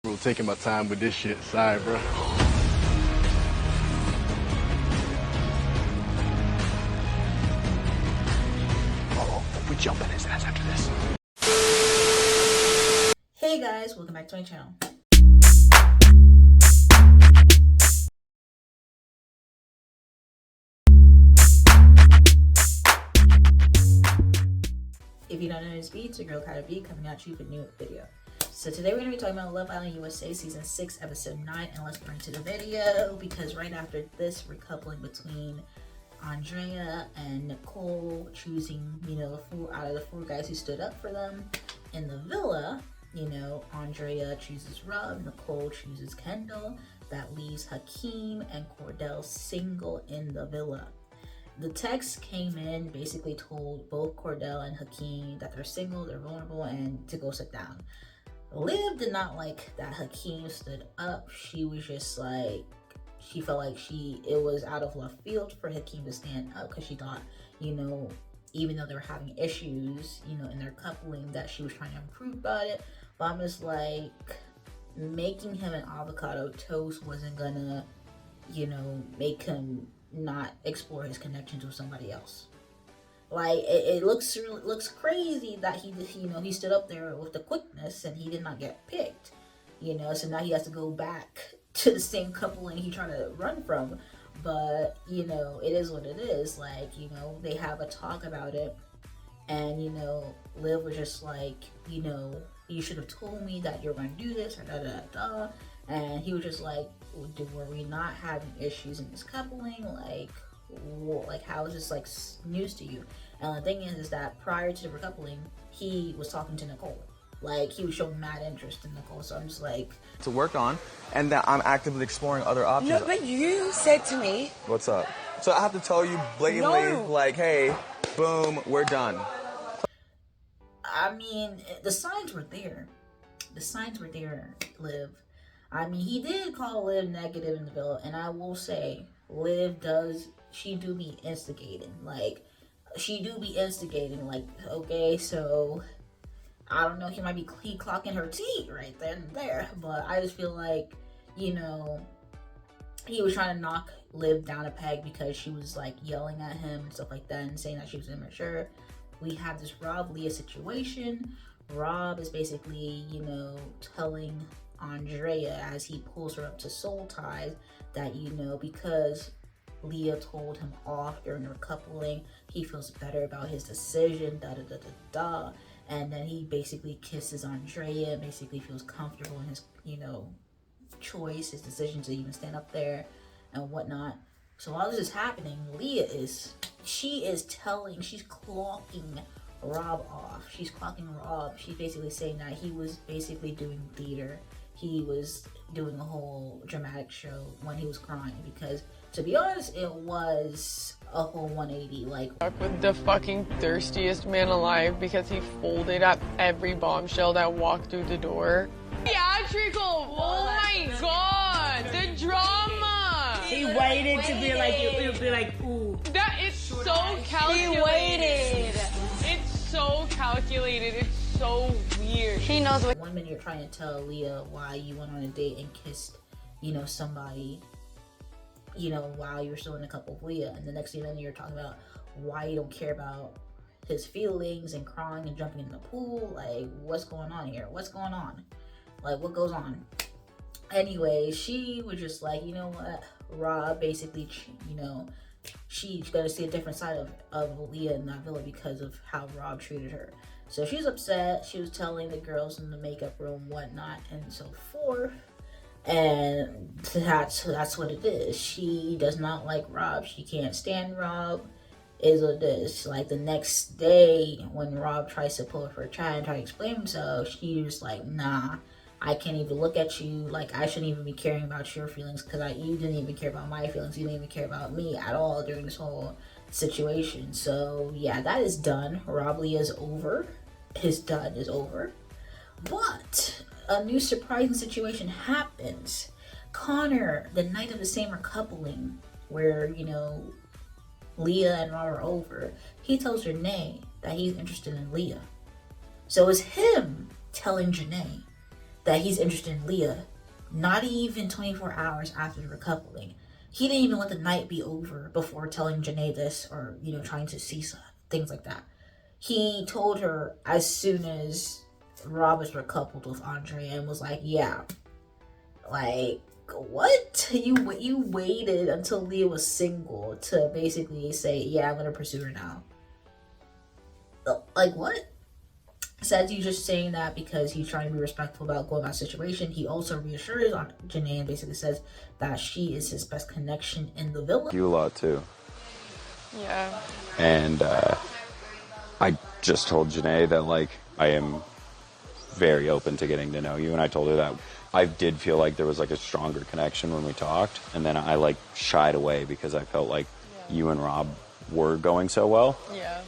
Bro, taking my time with this shit. Sorry, bro. We jumping his ass after this. Hey guys, welcome back to my channel. If you don't know this beat, it's your girl KylerB coming at you with a new video. So today we're going to be talking about Love Island USA Season 6, Episode 9, and let's get into the video because right after this recoupling between Andrea and Nicole choosing, out of the four guys who stood up for them in the villa, Andrea chooses Rob, Nicole chooses Kendall. That leaves Hakeem and Cordell single in the villa. The text came in, basically told both Cordell and Hakeem that they're single, they're vulnerable, and to go sit down. Liv did not like that Hakeem stood up. She was just like, she felt like it was out of left field for Hakeem to stand up because she thought, even though they were having issues, in their coupling, that she was trying to improve about it. But I'm just like, making him an avocado toast wasn't gonna, make him not explore his connections with somebody else. Like it looks crazy that he stood up there with the quickness and he did not get picked, so now he has to go back to the same coupling he tried to run from. But it is what it is. Like, they have a talk about it, and Liv was just like, you should have told me that you're going to do this, or da da da. And he was just like, were we not having issues in this coupling? Like how is this like news to you? And the thing is that prior to the recoupling, he was talking to Nicole. Like, he was showing mad interest in Nicole. So I'm just like, to work on, and that I'm actively exploring other options. No, but you said to me, what's up? So I have to tell you blatantly, like, hey, boom, we're done. I mean, the signs were there. Liv. I mean, he did call Liv negative in the villa, and I will say, Liv she do be instigating. Like, okay, so I don't know, he might be clocking her tea right then and there, but I just feel like, he was trying to knock Liv down a peg because she was like yelling at him and stuff like that and saying that she was immature. We have this Rob-Leah situation. Rob is basically, telling Andrea as he pulls her up to soul ties that, because Leah told him off during their coupling, he feels better about his decision, da da da da da. And then he basically kisses Andrea and basically feels comfortable in his, choice, his decision to even stand up there and whatnot. So while this is happening, Leah she's clocking Rob off. She's basically saying that he was basically doing theater. He was doing a whole dramatic show when he was crying, because to be honest, it was a whole 180. Like, with the fucking thirstiest man alive because he folded up every bombshell that walked through the door. Theatrical! Oh my god! The drama! he waited to be like, it would be like, ooh. That is so calculated. He waited. It's so calculated. It's so weird. He knows what. 1 minute you're trying to tell Leah why you went on a date and kissed, somebody, while you were still in a couple with Leah, and the next thing you're talking about why you don't care about his feelings and crying and jumping in the pool. Like, what's going on here? What's going on? Like, what goes on? Anyway, she was just like, you know what, Rob basically, she's gonna see a different side of Leah in that villa because of how Rob treated her. So she's upset. She was telling the girls in the makeup room whatnot and so forth. And that's what it is. She does not like Rob. She can't stand Rob. Is what it is. Like, the next day when Rob tries to pull her for a chat and try to explain himself, she's like, nah, I can't even look at you. Like, I shouldn't even be caring about your feelings because you didn't even care about my feelings. You didn't even care about me at all during this whole situation. So yeah, that is done. Rob-Leah is over. His done is over. But a new surprising situation happens. Connor, the night of the same recoupling, where, Leah and Rob are over, he tells JaNa that he's interested in Leah. So it's him telling JaNa that he's interested in Leah. Not even 24 hours after the recoupling. He didn't even let the night be over before telling JaNa this, or, you know, trying to see things like that. He told her as soon as Rob was recoupled with Andre and was like, yeah. Like, what? You waited until Leah was single to basically say, yeah, I'm gonna pursue her now. Like, what? Says he's just saying that because he's trying to be respectful about going about the situation. He also reassures on JaNa and basically says that she is his best connection in the villa. You a lot too. Yeah. And I just told JaNa that, like, I am very open to getting to know you, and I told her that I did feel like there was like a stronger connection when we talked, and then I like shied away because I felt like you and Rob were going so well. Yeah.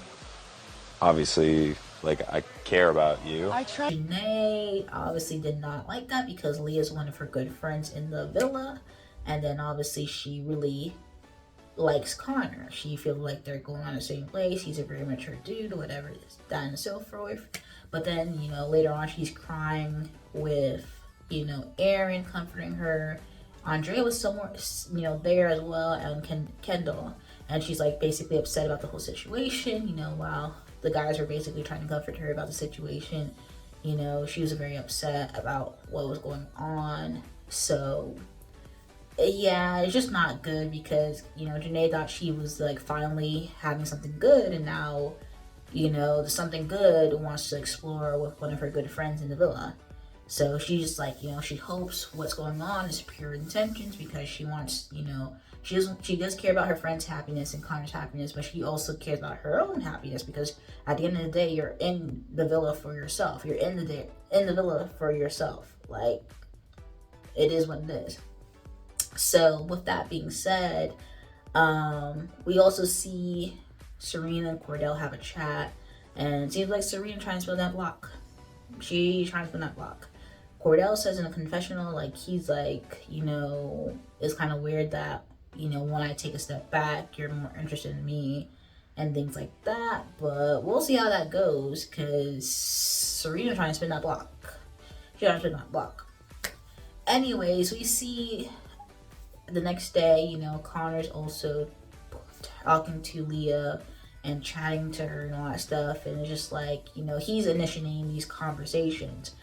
Obviously, like, I care about you. JaNa obviously did not like that because Leah's one of her good friends in the villa, and then obviously she really likes Connor. She feels like they're going on the same place. He's a very mature dude, whatever, that and so forth. But then, you know, later on she's crying with, you know, Aaron comforting her. Andrea was somewhere, you know, there as well, and Kendall. And she's like basically upset about the whole situation, you know, while the guys were basically trying to comfort her about the situation. You know, she was very upset about what was going on. So, yeah, it's just not good because, you know, JaNa thought she was like finally having something good, and now, you know, the something good wants to explore with one of her good friends in the villa. So she's like, you know, she hopes what's going on is pure intentions because she wants, you know, she does care about her friend's happiness and Connor's happiness, but she also cares about her own happiness because at the end of the day, you're in the villa for yourself. You're in the villa for yourself. Like, it is what it is. So with that being said, we also see Serena and Cordell have a chat, and it seems like Serena trying to spin that block. She's trying to spin that block. Cordell says in a confessional, like, he's like, you know, it's kind of weird that, you know, when I take a step back, you're more interested in me and things like that. But we'll see how that goes because Serena's trying to spin that block. She's trying to spin that block. Anyways, we see the next day, you know, Connor's also talking to Leah and chatting to her and all that stuff. And it's just like, you know, he's initiating these conversations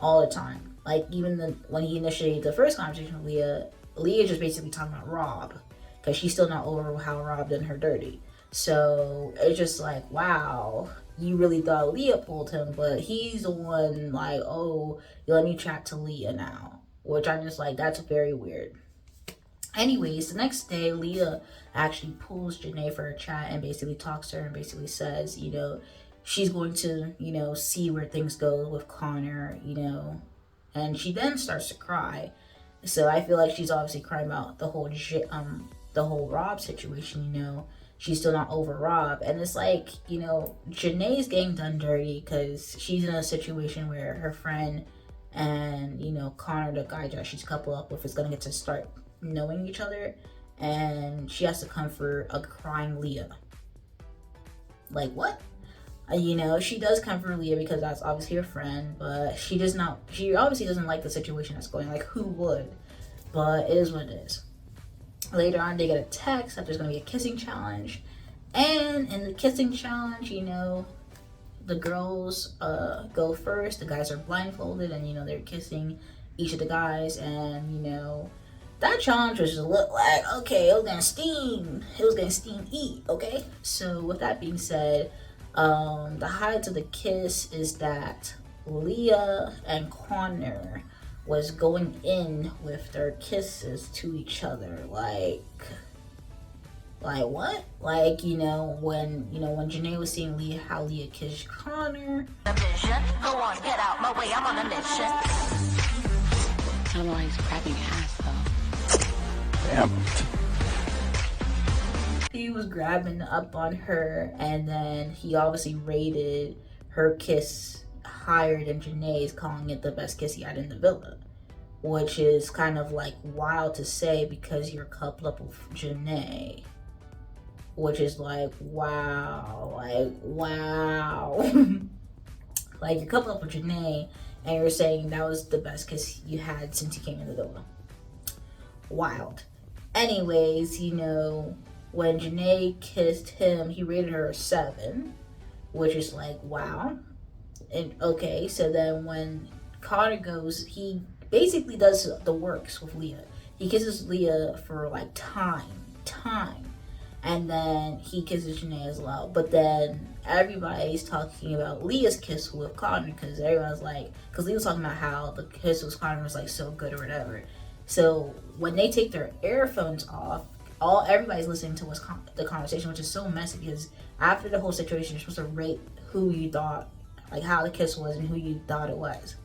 all the time. Like, even when he initiated the first conversation with Leah just basically talking about Rob because she's still not over how Rob done her dirty. So it's just like, wow, you really thought Leah pulled him, but he's the one like, oh, you let me chat to Leah now, which I'm just like, that's very weird. Anyways, the next day, Leah actually pulls JaNa for a chat and basically talks to her and basically says, you know, she's going to, you know, see where things go with Connor, you know, and she then starts to cry. So I feel like she's obviously crying about the whole Rob situation, you know. She's still not over Rob. And it's like, you know, JaNa's getting done dirty because she's in a situation where her friend and, you know, Connor, the guy that she's coupled up with, is going to get to start knowing each other. And she has to comfort a crying Leah. Like, what? You know, she does comfort Leah because that's obviously her friend, but she obviously doesn't like the situation that's going. Like, who would? But it is what it is. Later on, they get a text that there's going to be a kissing challenge. And in the kissing challenge, you know, the girls go first. The guys are blindfolded and, you know, they're kissing each of the guys. And, you know, that challenge was just look like, okay, it was going to steam. It was going to steam eat, okay? So with that being said, the highlights of the kiss is that Leah and Connor was going in with their kisses to each other. Like what? Like, you know, when JaNa was seeing Leah, how Leah kissed Connor. Go on, get out my way, I'm on a mission. I don't know why he's grabbing ass though. Damn. He was grabbing up on her, and then he obviously rated her kiss higher than JaNa's, calling it the best kiss he had in the villa, which is kind of like wild to say because you're coupled up with JaNa, which is like, wow. Like, you're coupled up with JaNa and you're saying that was the best kiss you had since you came in the villa. Wild. Anyways, you know, when JaNa kissed him, he rated her a 7, which is like, wow. And okay, so then when Connor goes, he basically does the works with Leah. He kisses Leah for like time, and then he kisses JaNa as well. But then everybody's talking about Leah's kiss with Connor, because everyone's like, because Leah was talking about how the kiss with Connor was like so good or whatever. So when they take their earphones off, everybody's listening to what's the conversation, which is so messy, because after the whole situation, you're supposed to rate who you thought, like how the kiss was and who you thought it was.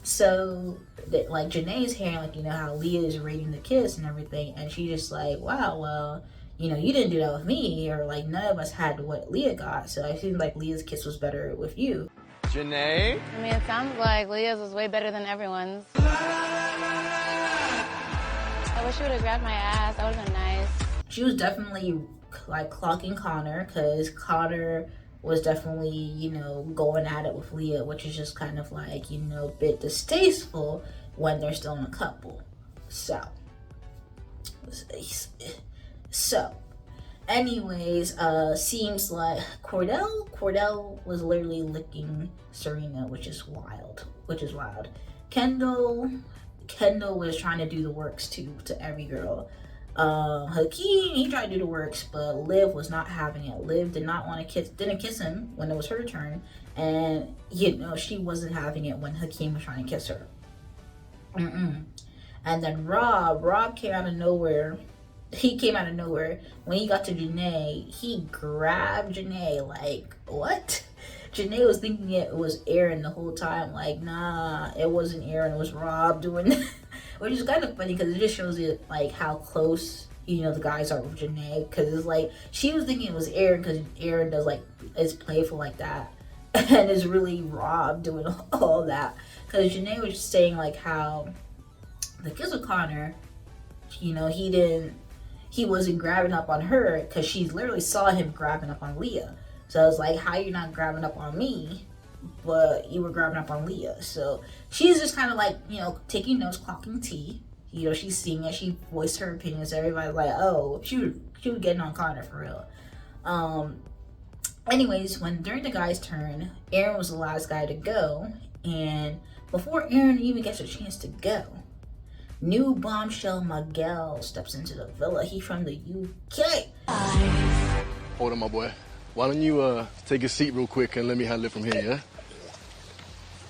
So that, like, JaNa's hearing, like, you know, how Leah is rating the kiss and everything, and she just like, wow, well, you know, you didn't do that with me, or like none of us had what Leah got, so I feel like Leah's kiss was better with you. JaNa? I mean, it sounds like Leah's was way better than everyone's. I wish you would have grabbed my ass. That would have been nice. She was definitely like clocking Connor, because Connor was definitely, you know, going at it with Leah, which is just kind of like, you know, a bit distasteful when they're still in a couple. So anyways, seems like Cordell was literally licking Serena, which is wild. Kendall was trying to do the works to every girl. Hakeem, he tried to do the works, but Liv was not having it. Liv did not want to didn't kiss him when it was her turn, and you know, she wasn't having it when Hakeem was trying to kiss her. And then Rob came out of nowhere. He came out of nowhere when he got to JaNa. He grabbed JaNa, like, what? JaNa was thinking it was Aaron the whole time. Like, nah, it wasn't Aaron, it was Rob doing that. Which is kind of funny, because it just shows you, like, how close, you know, the guys are with JaNa. Because it's like, she was thinking it was Aaron, because Aaron does, like, is playful like that. And it's really Rob doing all that. Because JaNa was just saying, like, how the kiss with Connor, you know, he wasn't grabbing up on her, because she literally saw him grabbing up on Leah. So I was like, how you not grabbing up on me, but you were grabbing up on Leah? So she's just kind of like, you know, taking notes, clocking tea. You know, she's seeing it. She voiced her opinion. So everybody's like, oh, she was getting on Connor for real. Anyways, during the guy's turn, Aaron was the last guy to go. And before Aaron even gets a chance to go, new Bombshell Miguel steps into the villa. He from the UK. Hold on, my boy. Why don't you take a seat real quick and let me handle it from here, yeah?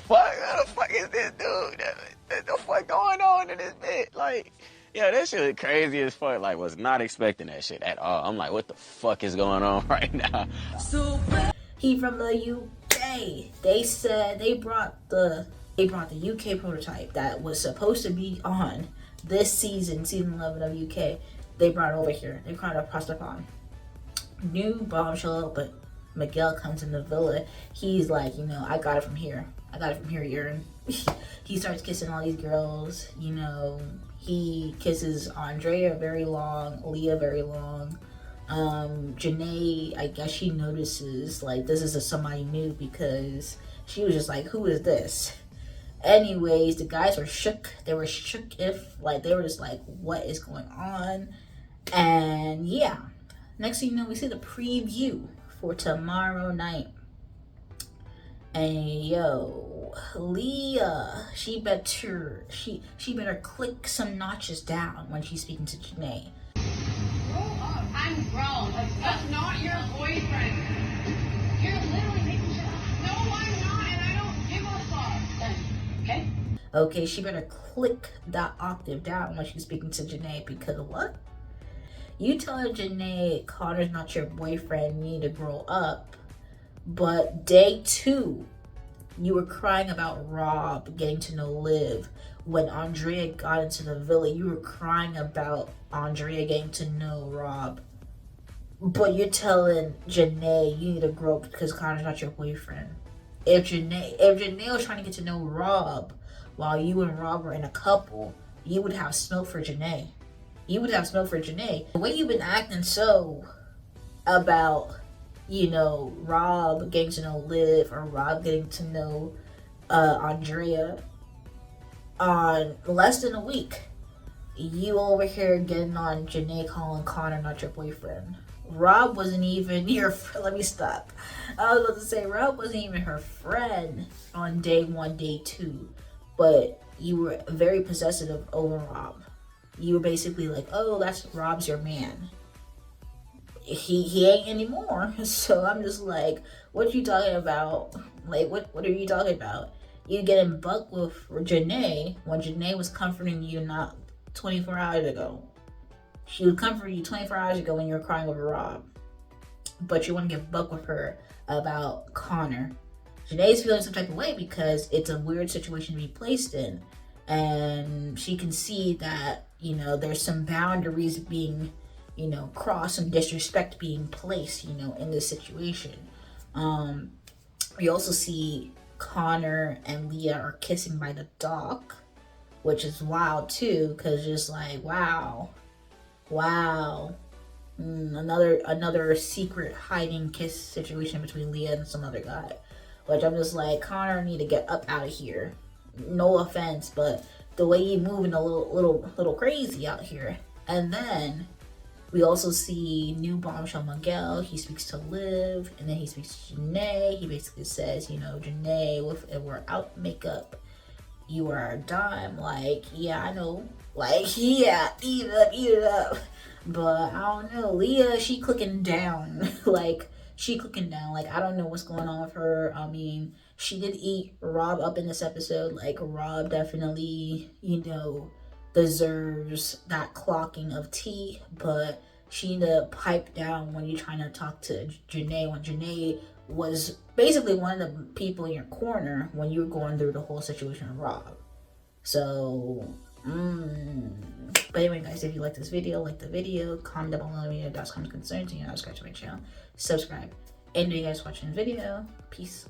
What the fuck is this dude? What the fuck going on in this bit? Like, yeah, that shit was crazy as fuck. Like, was not expecting that shit at all. I'm like, what the fuck is going on right now? He from the UK. They said they brought the UK prototype that was supposed to be on this season 11 of UK. They brought it over here. They brought it across the pond. New Bombshell, but Miguel comes in the villa. He's like, you know, I got it from here, Aaron. He starts kissing all these girls. You know, he kisses Andrea very long, Leah very long. JaNa, I guess she notices, like, this is somebody new, because she was just like, who is this? Anyways, the guys were shook. They were shook they were just like, what is going on? And yeah. Next thing you know, we see the preview for tomorrow night. And yo, Leah, she better click some notches down when she's speaking to JaNa. Grow up. I'm grown. That's not your boyfriend. You're literally making shit up. No, I'm not, and I don't give a fuck. Okay? Okay, she better click that octave down when she's speaking to JaNa, because what? You telling JaNa Connor's not your boyfriend, you need to grow up. But day 2, you were crying about Rob getting to know Liv. When Andrea got into the villa, you were crying about Andrea getting to know Rob. But you're telling JaNa you need to grow up because Connor's not your boyfriend. If JaNa was trying to get to know Rob while you and Rob were in a couple, you would have smoke for JaNa. The way you've been acting so about, you know, Rob getting to know Liv, or Rob getting to know Andrea on less than a week. You over here getting on JaNa calling Connor not your boyfriend. Rob wasn't even your let me stop. I was about to say Rob wasn't even her friend on day 1, day 2. But you were very possessive over Rob. You were basically like, oh, that's Rob's your man. He ain't anymore. So I'm just like, what you talking about? Like, what are you talking about? You getting bucked with JaNa when JaNa was comforting you not 24 hours ago. She would comfort you 24 hours ago when you were crying over Rob. But you want to get bucked with her about Connor. JaNa's feeling some type of way because it's a weird situation to be placed in. And she can see that, you know, there's some boundaries being, you know, crossed, some disrespect being placed, you know, in this situation. We also see Connor and Leah are kissing by the dock, which is wild too, because just like, wow. Another secret hiding kiss situation between Leah and some other guy, which I'm just like, Connor need to get up out of here. No offense, but the way you moving a little crazy out here. And then we also see new Bombshell Miguel. He speaks to Liv, and then he speaks to JaNa. He basically says, you know, JaNa, if we're out makeup, you are a dime. Like, yeah, I know. Like, yeah, eat it up. But I don't know. Leah, she clicking down. Like, I don't know what's going on with her. I mean, she did eat Rob up in this episode. Like, Rob definitely, you know, deserves that clocking of tea, but she need to pipe down when you're trying to talk to JaNa, when JaNa was basically one of the people in your corner when you were going through the whole situation with Rob. So, but anyway, guys, if you like this video, like the video, comment down below, let me know your thoughts, comments, concerns, and you know, subscribe to my channel, subscribe. And you guys watching the video, peace.